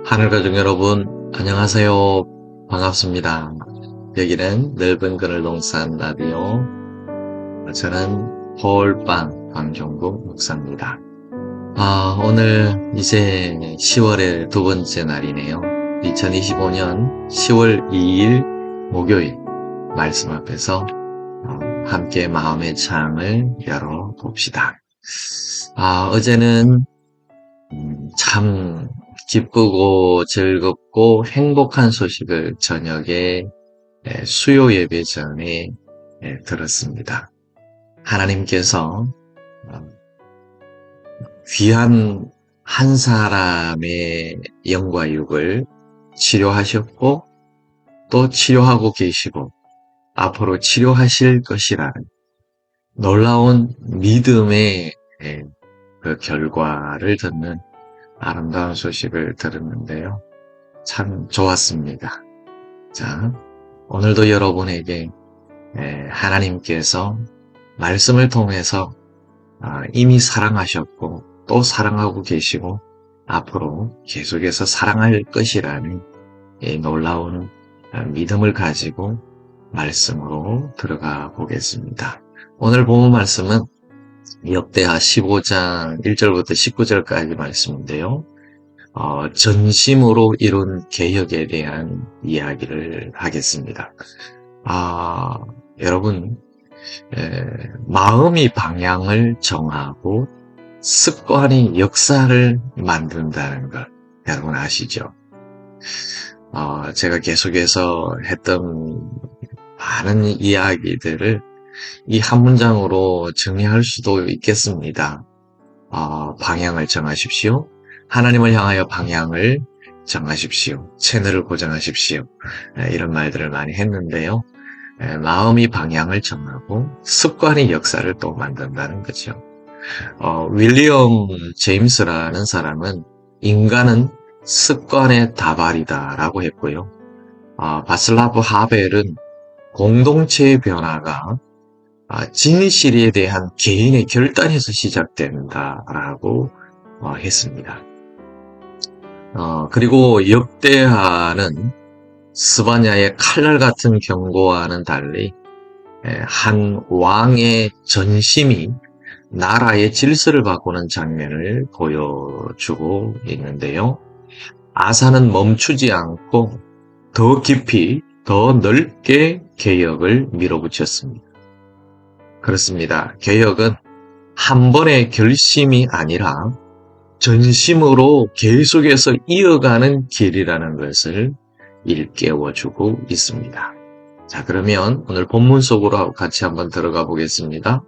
하늘가족 여러분, 안녕하세요. 반갑습니다. 여기는 넓은 그늘동산 라디오. 저는 홀빵 방종국 목사입니다. 오늘 이제 10월의 두 번째 날이네요. 2025년 10월 2일 목요일 말씀 앞에서 함께 마음의 창을 열어봅시다. 어제는 참 기쁘고 즐겁고 행복한 소식을 저녁에 수요 예배 전에 들었습니다. 하나님께서 귀한 한 사람의 영과 육을 치료하셨고 또 치료하고 계시고 앞으로 치료하실 것이라는 놀라운 믿음의 그 결과를 듣는 아름다운 소식을 들었는데요. 참 좋았습니다. 자, 오늘도 여러분에게 하나님께서 말씀을 통해서 이미 사랑하셨고 또 사랑하고 계시고 앞으로 계속해서 사랑할 것이라는 이 놀라운 믿음을 가지고 말씀으로 들어가 보겠습니다. 오늘 본문 말씀은 역대하 15장 1절부터 19절까지 말씀인데요. 전심으로 이룬 개혁에 대한 이야기를 하겠습니다. 여러분, 마음이 방향을 정하고 습관이 역사를 만든다는 걸 여러분 아시죠? 제가 계속해서 했던 많은 이야기들을 이 한 문장으로 정리할 수도 있겠습니다. 방향을 정하십시오. 하나님을 향하여 방향을 정하십시오. 채널을 고정하십시오. 이런 말들을 많이 했는데요. 마음이 방향을 정하고 습관이 역사를 또 만든다는 거죠. 윌리엄 제임스라는 사람은 인간은 습관의 다발이다라고 했고요. 바슬라브 하벨은 공동체의 변화가 진실에 대한 개인의 결단에서 시작된다라고 했습니다. 그리고 역대하는 스바냐의 칼날 같은 경고와는 달리 한 왕의 전심이 나라의 질서를 바꾸는 장면을 보여주고 있는데요. 아사는 멈추지 않고 더 깊이, 더 넓게 개혁을 밀어붙였습니다. 그렇습니다. 개혁은 한 번의 결심이 아니라 전심으로 계속해서 이어가는 길이라는 것을 일깨워주고 있습니다. 자, 그러면 오늘 본문 속으로 같이 한번 들어가 보겠습니다.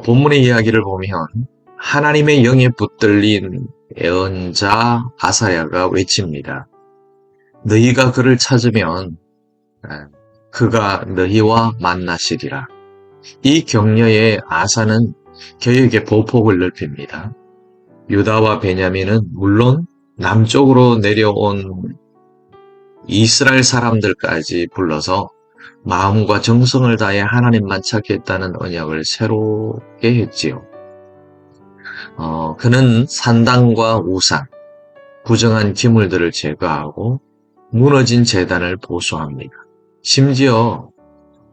본문의 이야기를 보면 하나님의 영에 붙들린 예언자 아사야가 외칩니다. 너희가 그를 찾으면 그가 너희와 만나시리라. 이 격려에 아사는 개혁의 보폭을 넓힙니다. 유다와 베냐민은 물론 남쪽으로 내려온 이스라엘 사람들까지 불러서 마음과 정성을 다해 하나님만 찾겠다는 언약을 새롭게 했지요. 그는 산당과 우상, 부정한 기물들을 제거하고 무너진 제단을 보수합니다. 심지어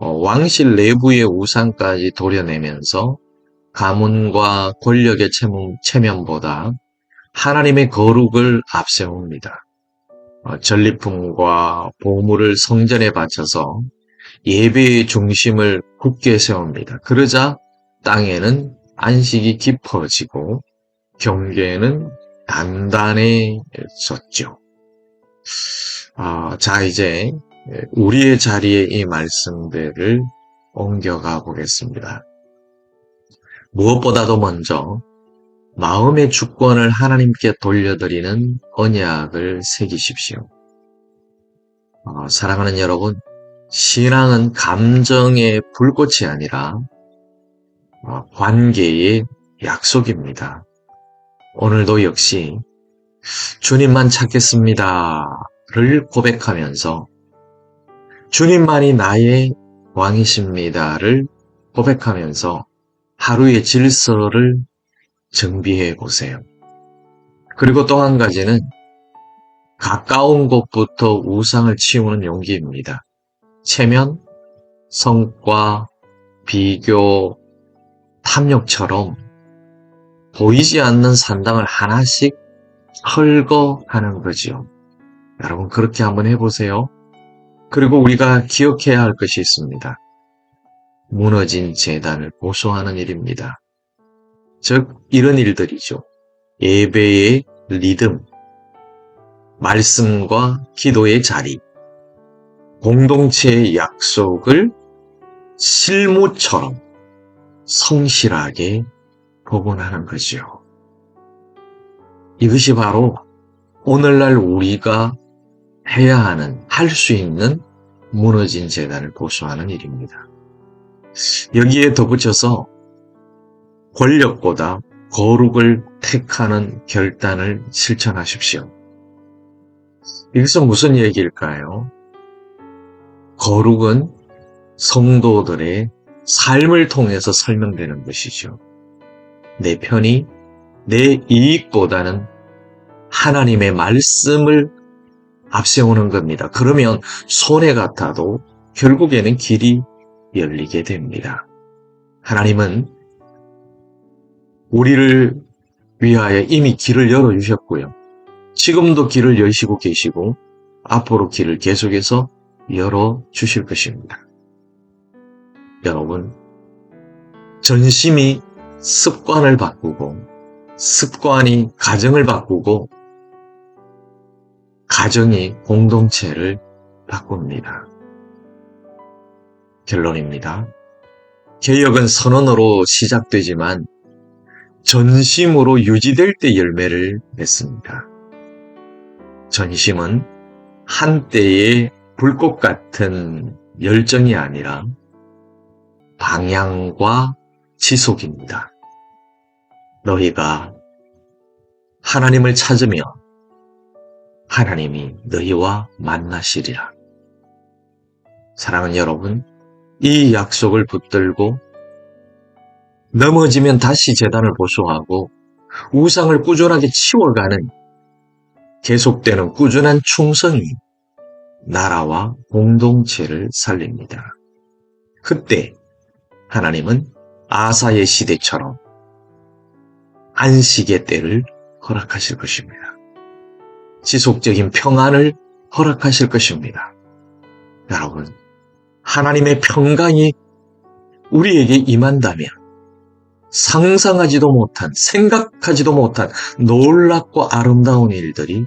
왕실 내부의 우상까지 도려내면서 가문과 권력의 체면보다 하나님의 거룩을 앞세웁니다. 전리품과 보물을 성전에 바쳐서 예배의 중심을 굳게 세웁니다. 그러자 땅에는 안식이 깊어지고 경계는 단단해졌죠. 자, 이제 우리의 자리에 이 말씀들을 옮겨가 보겠습니다. 무엇보다도 먼저 마음의 주권을 하나님께 돌려드리는 언약을 새기십시오. 사랑하는 여러분, 신앙은 감정의 불꽃이 아니라 관계의 약속입니다. 오늘도 역시 주님만 찾겠습니다를 고백하면서 주님만이 나의 왕이십니다를 고백하면서 하루의 질서를 정비해 보세요. 그리고 또 한 가지는 가까운 곳부터 우상을 치우는 용기입니다. 체면, 성과, 비교, 탐욕처럼 보이지 않는 산당을 하나씩 헐거하는 거지요. 여러분 그렇게 한번 해보세요. 그리고 우리가 기억해야 할 것이 있습니다. 무너진 제단을 보수하는 일입니다. 즉 이런 일들이죠. 예배의 리듬, 말씀과 기도의 자리, 공동체의 약속을 실무처럼 성실하게 복원하는 거죠. 이것이 바로 오늘날 우리가 해야 하는, 할 수 있는 무너진 제단을 보수하는 일입니다. 여기에 덧붙여서 권력보다 거룩을 택하는 결단을 실천하십시오. 이것은 무슨 얘기일까요? 거룩은 성도들의 삶을 통해서 설명되는 것이죠. 내 편이 내 이익보다는 하나님의 말씀을 앞세우는 겁니다. 그러면 손해 같아도 결국에는 길이 열리게 됩니다. 하나님은 우리를 위하여 이미 길을 열어주셨고요. 지금도 길을 여시고 계시고 앞으로 길을 계속해서 열어주실 것입니다. 여러분, 전심이 습관을 바꾸고 습관이 가정을 바꾸고 가정이 공동체를 바꿉니다. 결론입니다. 개혁은 선언으로 시작되지만 전심으로 유지될 때 열매를 맺습니다. 전심은 한때의 불꽃 같은 열정이 아니라 방향과 지속입니다. 너희가 하나님을 찾으며 하나님이 너희와 만나시리라. 사랑하는 여러분, 이 약속을 붙들고 넘어지면 다시 제단을 보수하고 우상을 꾸준하게 치워가는 계속되는 꾸준한 충성이 나라와 공동체를 살립니다. 그때 하나님은 아사의 시대처럼 안식의 때를 허락하실 것입니다. 지속적인 평안을 허락하실 것입니다. 여러분, 하나님의 평강이 우리에게 임한다면 상상하지도 못한, 생각하지도 못한 놀랍고 아름다운 일들이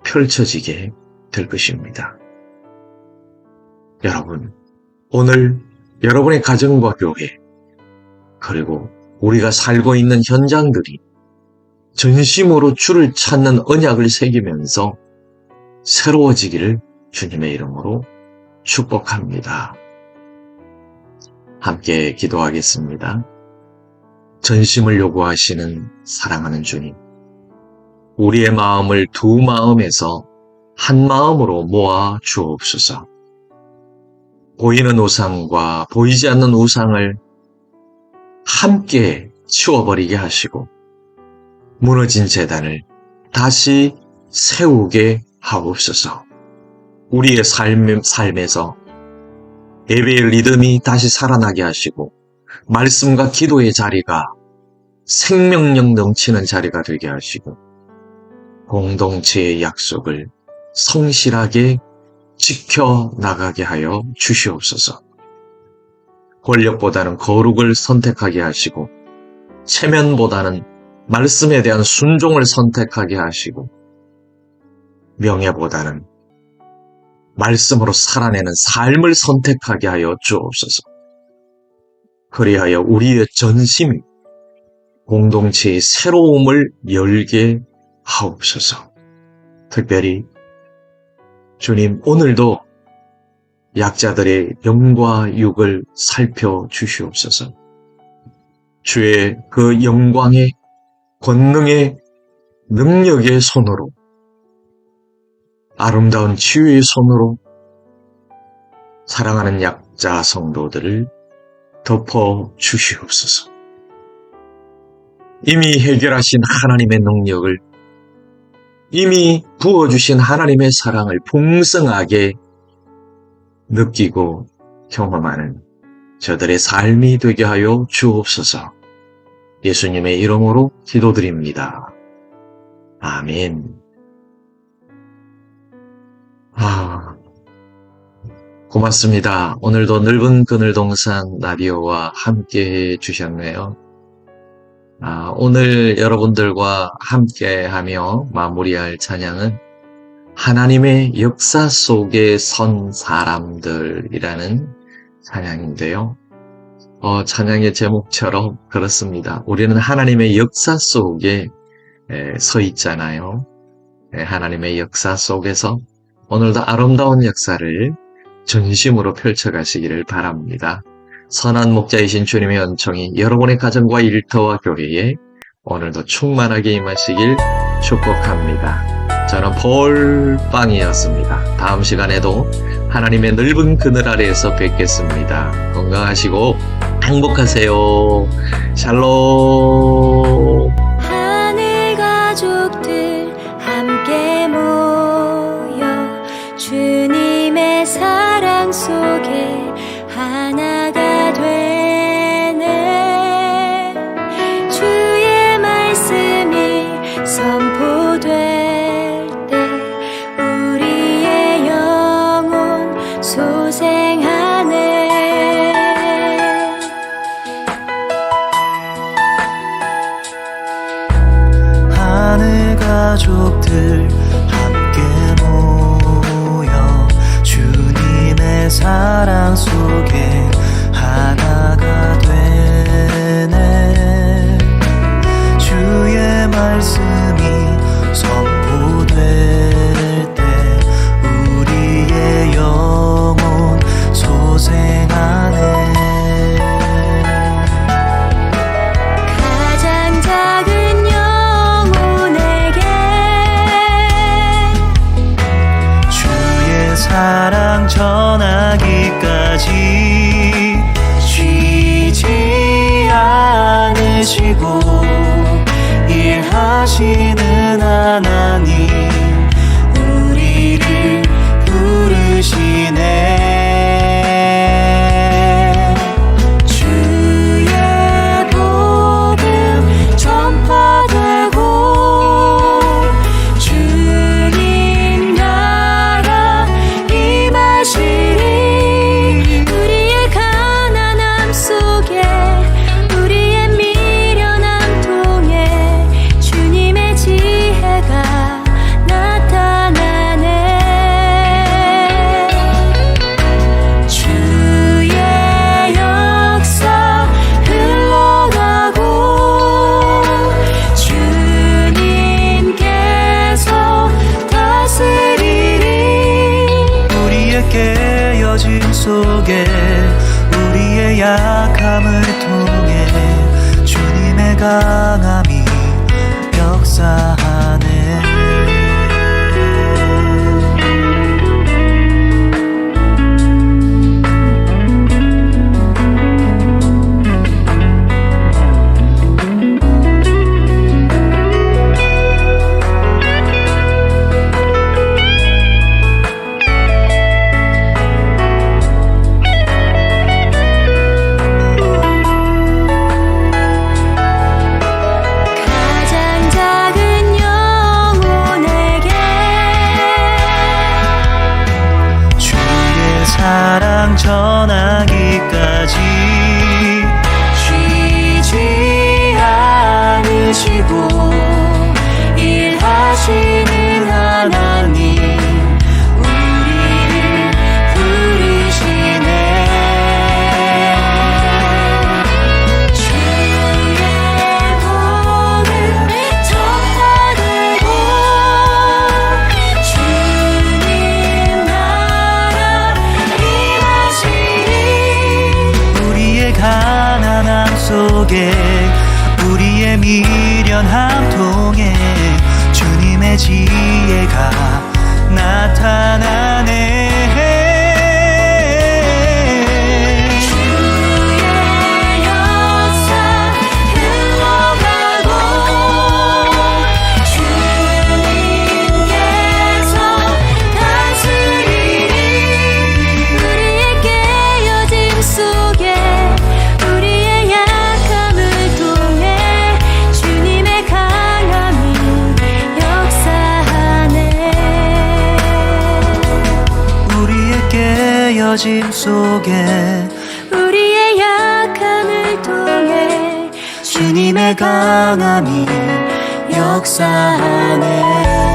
펼쳐지게 될 것입니다. 여러분, 오늘 여러분의 가정과 교회, 그리고 우리가 살고 있는 현장들이 전심으로 주를 찾는 언약을 새기면서 새로워지기를 주님의 이름으로 축복합니다. 함께 기도하겠습니다. 전심을 요구하시는 사랑하는 주님, 우리의 마음을 두 마음에서 한 마음으로 모아 주옵소서. 보이는 우상과 보이지 않는 우상을 함께 치워버리게 하시고 무너진 제단을 다시 세우게 하옵소서. 우리의 삶에서 예배의 리듬이 다시 살아나게 하시고 말씀과 기도의 자리가 생명력 넘치는 자리가 되게 하시고 공동체의 약속을 성실하게 지켜나가게 하여 주시옵소서. 권력보다는 거룩을 선택하게 하시고 체면보다는 말씀에 대한 순종을 선택하게 하시고 명예보다는 말씀으로 살아내는 삶을 선택하게 하여 주옵소서. 그리하여 우리의 전심이 공동체의 새로움을 열게 하옵소서. 특별히 주님, 오늘도 약자들의 영과 육을 살펴주시옵소서. 주의 그 영광의 권능의 능력의 손으로 아름다운 치유의 손으로 사랑하는 약자 성도들을 덮어 주시옵소서. 이미 해결하신 하나님의 능력을 이미 부어주신 하나님의 사랑을 풍성하게 느끼고 경험하는 저들의 삶이 되게 하여 주옵소서. 예수님의 이름으로 기도드립니다. 아멘. 고맙습니다. 오늘도 넓은 그늘동산 라디오와 함께 해주셨네요. 오늘 여러분들과 함께하며 마무리할 찬양은 하나님의 역사 속에 선 사람들이라는 찬양인데요. 찬양의 제목처럼 그렇습니다. 우리는 하나님의 역사 속에 서 있잖아요. 하나님의 역사 속에서 오늘도 아름다운 역사를 전심으로 펼쳐가시기를 바랍니다. 선한 목자이신 주님의 은총이 여러분의 가정과 일터와 교회에 오늘도 충만하게 임하시길 축복합니다. 저는 폴빵이었습니다. 다음 시간에도 하나님의 넓은 그늘 아래에서 뵙겠습니다. 건강하시고 행복하세요. 샬롬. 하늘 가족들 함께 모여 주님의 사랑 속에 하나가 되네. 주의 말씀이 선포될 때 우리의 영혼 소생하네. 하늘 가족들 함께 모여 주님의 사랑 속에 하나가 되네. 주의 말씀이 선포될 때 우리의 영혼 소생하네. 가장 작은 영혼에게 주의 사랑 전하기까지 쉬지 않으시고 일하시는 하나님 우리를 부르시네. 주의 복음 전파되고 주님 나라 임하시리. 우리의 가난함 속에 우리의 미련함 통해 주님의 지혜가 나타나네. 주의 역사 흘러가고 주님께서 다스리리. 우리의 깨어짐 속에 우리의 약함을 통해 주님의 강함이 역사하네. 가장 작은 영혼에게 주의 사랑 전하기까지 쉬지 않으시고 일하시는 하나님 우리를 부르시네. 주의 복음 전파되고 주님 나라 임하시리. 우리의 가난함 속에 우리의 미련함 통해 주님의 지혜가 나타나네. 주의 역사 흘러가고 주님 무너짐 속에 우리의 약함을 통해 주님의 강함이 역사하네.